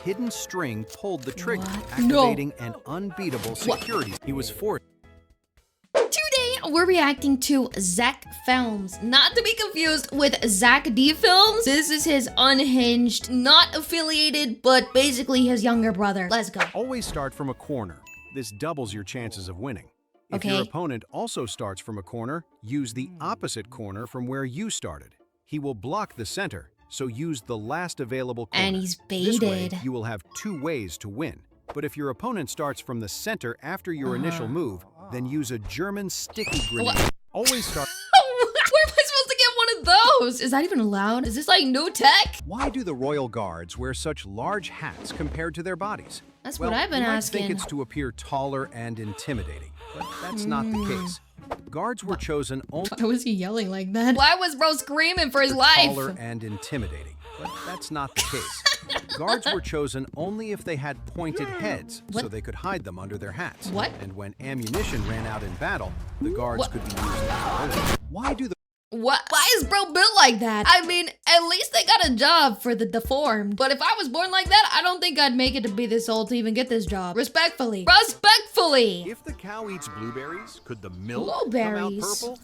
hidden string pulled the trigger, activating an unbeatable security. He was forced. Today, we're reacting to Zeck Felms, not to be confused with Zack Felms. This is his unhinged, not affiliated, but basically his younger brother. Let's go. Always start from a corner. This doubles your chances of winning. If your opponent also starts from a corner, use the opposite corner from where you started. He will block the center, so use the last available corner. And he's baited. This way, you will have 2 ways to win. But if your opponent starts from the center after your initial move, then use a German sticky grenade. Always start. Where am I supposed to get one of those? Is that even allowed? Is this like new tech? Why do the royal guards wear such large hats compared to their bodies? That's what I've been asking. I think it's to appear taller and intimidating, but that's not the case. Guards were chosen only. Why was he yelling like that? Why was bro screaming for his life? Taller and intimidating, but that's not the case. Guards were chosen only if they had pointed heads, so they could hide them under their hats. What? And when ammunition ran out in battle, the guards could be used as bullets. Why do the What? Why is bro built like that? I mean, at least they got a job for the deformed. But if I was born like that, I don't think I'd make it to be this old to even get this job. Respectfully. Respectfully! If the cow eats blueberries, could the milk Blueberries. come out purple?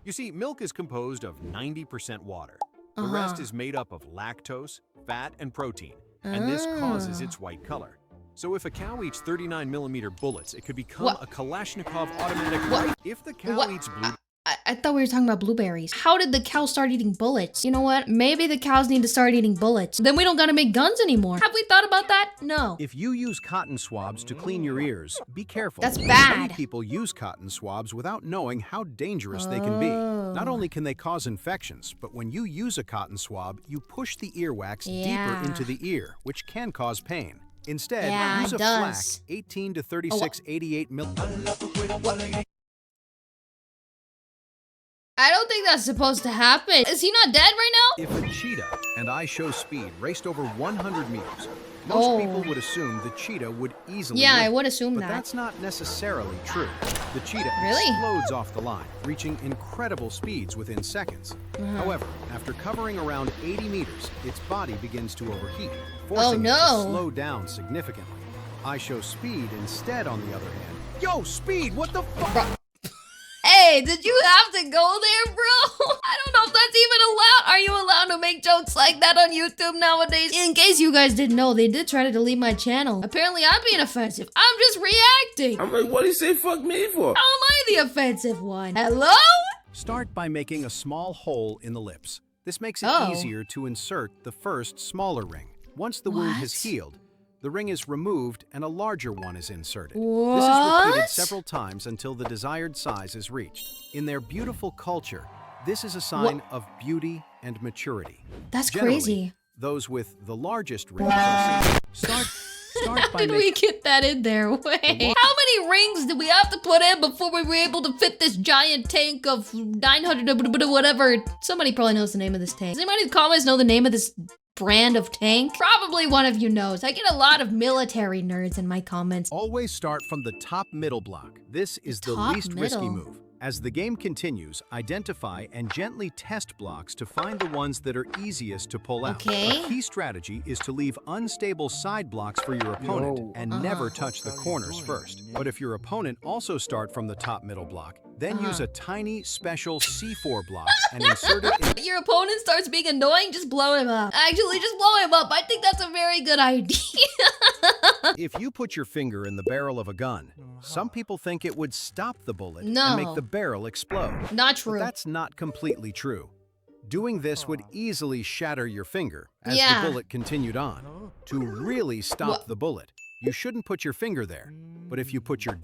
You see, milk is composed of 90% water. The rest is made up of lactose, fat, and protein, and this causes its white color. So if a cow eats 39mm bullets, it could become a Kalashnikov automatic rifle. If the cow eats blueberries, I thought we were talking about blueberries. How did the cow start eating bullets? You know what? Maybe the cows need to start eating bullets. Then we don't gotta make guns anymore. Have we thought about that? No. If you use cotton swabs to clean your ears, be careful. That's bad. Many people use cotton swabs without knowing how dangerous they can be. Not only can they cause infections, but when you use a cotton swab, you push the earwax deeper into the ear, which can cause pain. Instead, use a flak 18 to 36, 88 mm. I don't think that's supposed to happen. Is he not dead right now? If a cheetah, and I show speed, raced over 100 meters, most people would assume the cheetah would easily win. I would assume but that. That's not necessarily true. The cheetah explodes off the line, reaching incredible speeds within seconds. However, after covering around 80 meters, its body begins to overheat, forcing it to slow down significantly. I show speed instead, on the other hand. Yo, speed, what the fuck? Hey, did you have to go there, bro? I don't know if that's even allowed. Are you allowed to make jokes like that on YouTube nowadays? In case you guys didn't know, they did try to delete my channel. Apparently, I'm being offensive. I'm just reacting. I'm like, what do you say fuck me for? How am I the offensive one? Hello? Start by making a small hole in the lips. This makes it easier to insert the first smaller ring. Once the wound has healed, the ring is removed and a larger one is inserted. This is repeated several times until the desired size is reached. In their beautiful culture, this is a sign of beauty and maturity. That's Generally, crazy. Those with the largest rings are seen. Start How did we get that in there? Wait. How many rings did we have to put in before we were able to fit this giant tank of 900 whatever? Somebody probably knows the name of this tank. Does anybody in the comments know the name of this brand of tank? Probably one of you knows. I get a lot of military nerds in my comments. Always start from the top middle block. This is the least risky move. As the game continues, identify and gently test blocks to find the ones that are easiest to pull out. A key strategy is to leave unstable side blocks for your opponent and never touch the corners first. But if your opponent also start from the top middle block, then use a tiny special C4 block and insert it in. Your opponent starts being annoying, just blow him up. Actually, just blow him up. I think that's a very good idea. If you put your finger in the barrel of a gun, some people think it would stop the bullet and make the barrel explode. Not true. But that's not completely true. Doing this would easily shatter your finger as the bullet continued on. To really stop the bullet, you shouldn't put your finger there. But if you put your...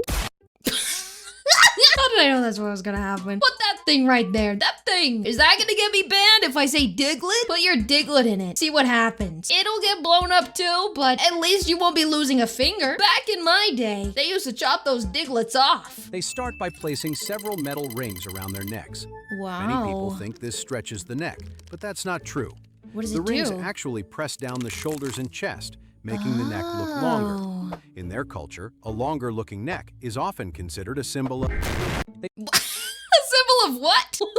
How did I know that's what was gonna happen? Put that thing right there. That thing. Is that gonna get me banned if I say Diglett? Put your Diglett in it. See what happens. It'll get blown up too, but at least you won't be losing a finger. Back in my day, they used to chop those Diglets off. They start by placing several metal rings around their necks. Wow. Many people think this stretches the neck, but that's not true. What does it do? The rings actually press down the shoulders and chest, making the neck look longer. In their culture, a longer-looking neck is often considered a symbol of... A symbol of what? Of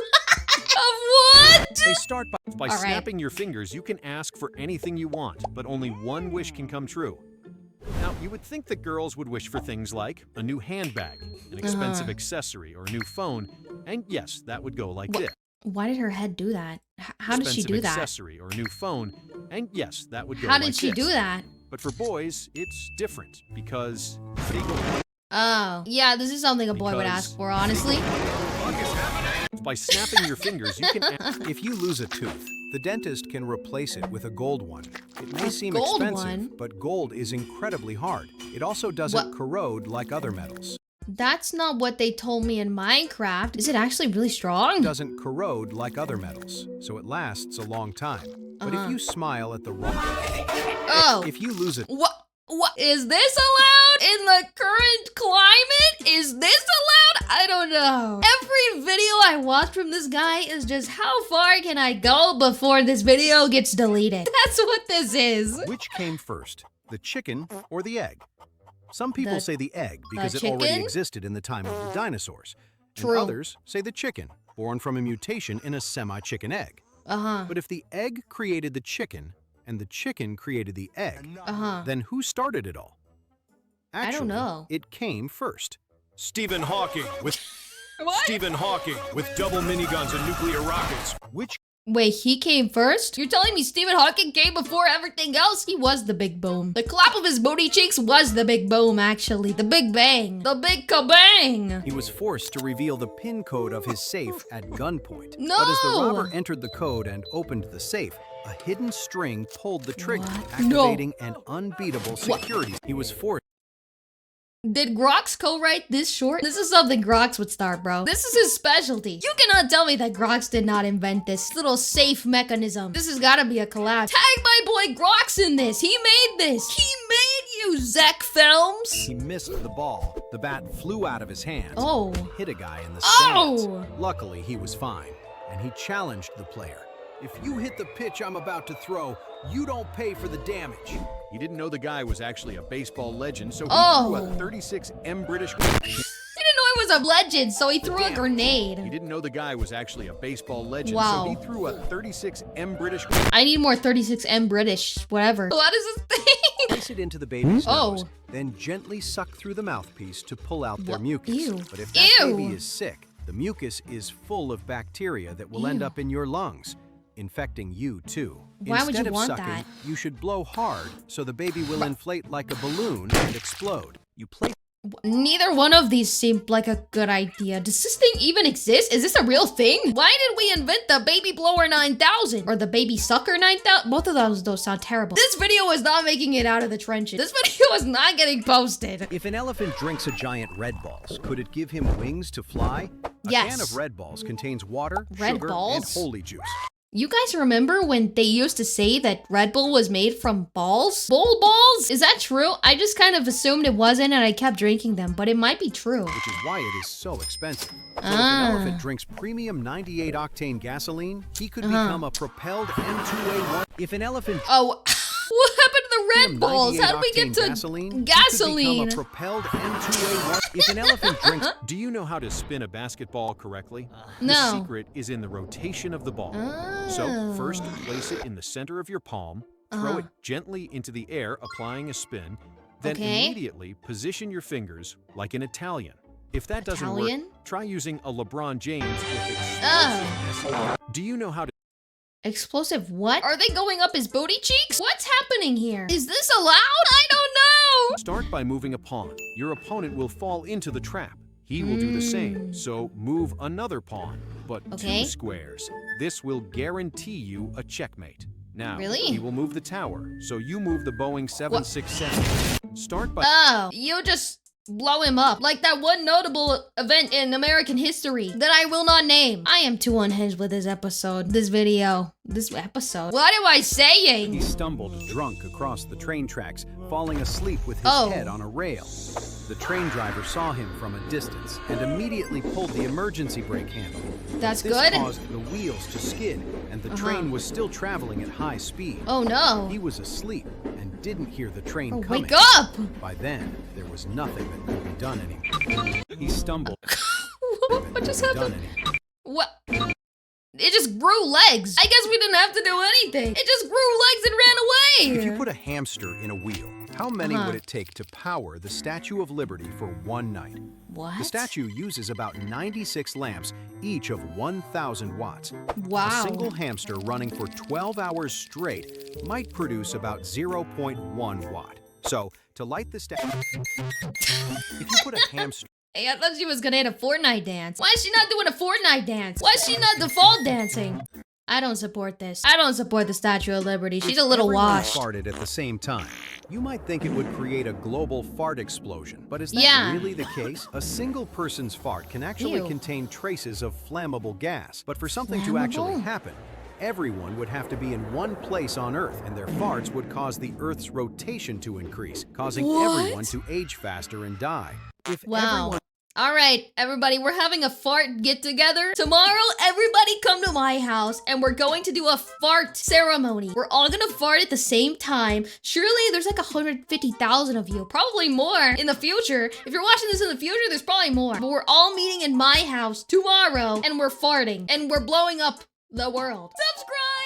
what? They start by All right. snapping your fingers. You can ask for anything you want, but only one wish can come true. Now, you would think that girls would wish for things like a new handbag, an expensive accessory, or a new phone, and yes, that would go like this. Why did her head do that? How did she do that? Accessory or a new phone, and yes, that would go How like did she do that? But for boys, it's different because they go Oh, yeah, this is something a boy would ask for, honestly. by snapping your fingers. You can. If you lose a tooth, the dentist can replace it with a gold one. It may seem gold expensive, one? but gold is incredibly hard. It also doesn't corrode like other metals. That's not what they told me in Minecraft. Is it actually really strong? It doesn't corrode like other metals, so it lasts a long time. But if you smile at the wrong... Oh. If you lose it... What? Is this allowed in the current climate? Is this allowed? I don't know. Every video I watch from this guy is just how far can I go before this video gets deleted. That's what this is. Which came first, the chicken or the egg? Some people say the egg because it chicken? already existed in the time of the dinosaurs. True. And others say the chicken, born from a mutation in a semi-chicken egg. But if the egg created the chicken and the chicken created the egg, then who started it all? Actually, I don't know. It came first. Stephen Hawking with double miniguns and nuclear rockets. Which Wait, he came first? You're telling me Stephen Hawking came before everything else? He was the big boom. The clap of his booty cheeks was the big boom, actually. The big bang. The big kabang. he was forced to reveal the PIN code of his safe at gunpoint. No! But as the robber entered the code and opened the safe, a hidden string pulled the trigger, What? activating an unbeatable security. He was forced. Did Grox co-write this short? This is something Grox would start, bro. This is his specialty. You cannot tell me that Grox did not invent this little safe mechanism. This has gotta be a collab. Tag my boy Grox in this. He made this. He made you, Zeck Felms. He missed the ball. The bat flew out of his hands. Oh. And hit a guy in the stands. Oh. Luckily, he was fine, and he challenged the player. If you hit the pitch I'm about to throw, you don't pay for the damage. He didn't know the guy was actually a baseball legend, so he Oh. threw a 36 M British. He didn't know he was a legend, so he threw a grenade. He didn't know the guy was actually a baseball legend, Wow. so he threw a 36 M British. I need more 36M British, whatever. What is this thing? Place it into the baby's Oh. nose, then gently suck through the mouthpiece to pull out their What? mucus. Ew. But if that Ew. baby is sick, the mucus is full of bacteria that will end Ew. up in your lungs, infecting you too. Why would Instead you of want sucking, that? you should blow hard so the baby will inflate like a balloon and explode. You place Neither one of these seemed like a good idea. Does this thing even exist? Is this a real thing? Why did we invent the Baby Blower 9000? Or the Baby Sucker 9000? Both of those sound terrible. This video is not making it out of the trenches. This video is not getting posted. If an elephant drinks a giant Red Balls, could it give him wings to fly? A Yes. can of Red Balls contains water, Red sugar, and Balls? holy juice. You guys remember when they used to say that Red Bull was made from balls? Bull balls? Is that true? I just kind of assumed it wasn't and I kept drinking them, but it might be true. Which is why it is so expensive. So if Ah. an elephant drinks premium 98 octane gasoline, he could become a propelled M2A1. If an elephant Oh, what happened to the premium Red Balls? How did we 98 get to octane gasoline? He could gasoline? become a propelled M2A1. If an elephant drinks Do you know how to spin a basketball correctly? No. The secret is in the rotation of the ball. So Oh. first, place it in the center of your palm, throw it gently into the air, applying a spin, then Okay. immediately position your fingers like an Italian. If that doesn't Italian? work, try using a LeBron James with Oh. explosiveness. Do you know how to Explosive what? Are they going up his booty cheeks? What's happening here? Is this allowed? I don't know. start by moving a pawn? Your opponent will fall into the trap. He will do the same, so move another pawn, but Okay. 2 squares. This will guarantee you a checkmate. Now, Really? he will move the tower, so you move the Boeing 767. Start by Oh, you just blow him up. Like that one notable event in American history that I will not name. I am too unhinged with this episode, this video, this episode. What am I He saying? stumbled drunk across the train tracks, falling asleep with his Oh. head on a rail. The train driver saw him from a distance and immediately pulled the emergency brake handle. That's This good. caused the wheels to skid, and the train was still traveling at high speed. Oh no. He was asleep and didn't hear the train coming. Wake up! By then, there was nothing that could be done anymore. He stumbled. What just Done happened? anymore. What? It just grew legs. I guess we didn't have to do anything. It just grew legs and ran away. If you put a hamster in a wheel, how many would it take to power the Statue of Liberty for one night? What? The statue uses about 96 lamps, each of 1,000 watts. Wow. A single hamster running for 12 hours straight might produce about 0.1 watt. So, to light the statue, if you put a hamster... Hey, I thought she was gonna hit a Fortnite dance. Why is she not doing a Fortnite dance? Why is she not default dancing? I don't support this. I don't support the Statue of Liberty. She's a little washed. If everyone farted at the same time, you might think it would create a global fart explosion. But is that really the case? A single person's fart can actually contain traces of flammable gas. But for something to actually happen, everyone would have to be in one place on Earth, and their farts would cause the Earth's rotation to increase, causing everyone to age faster and die. If All right, everybody, we're having a fart get-together. Tomorrow, everybody come to my house, and we're going to do a fart ceremony. We're all gonna fart at the same time. Surely, there's like 150,000 of you, probably more in the future. If you're watching this in the future, there's probably more. But we're all meeting in my house tomorrow, and we're farting, and we're blowing up the world. Subscribe!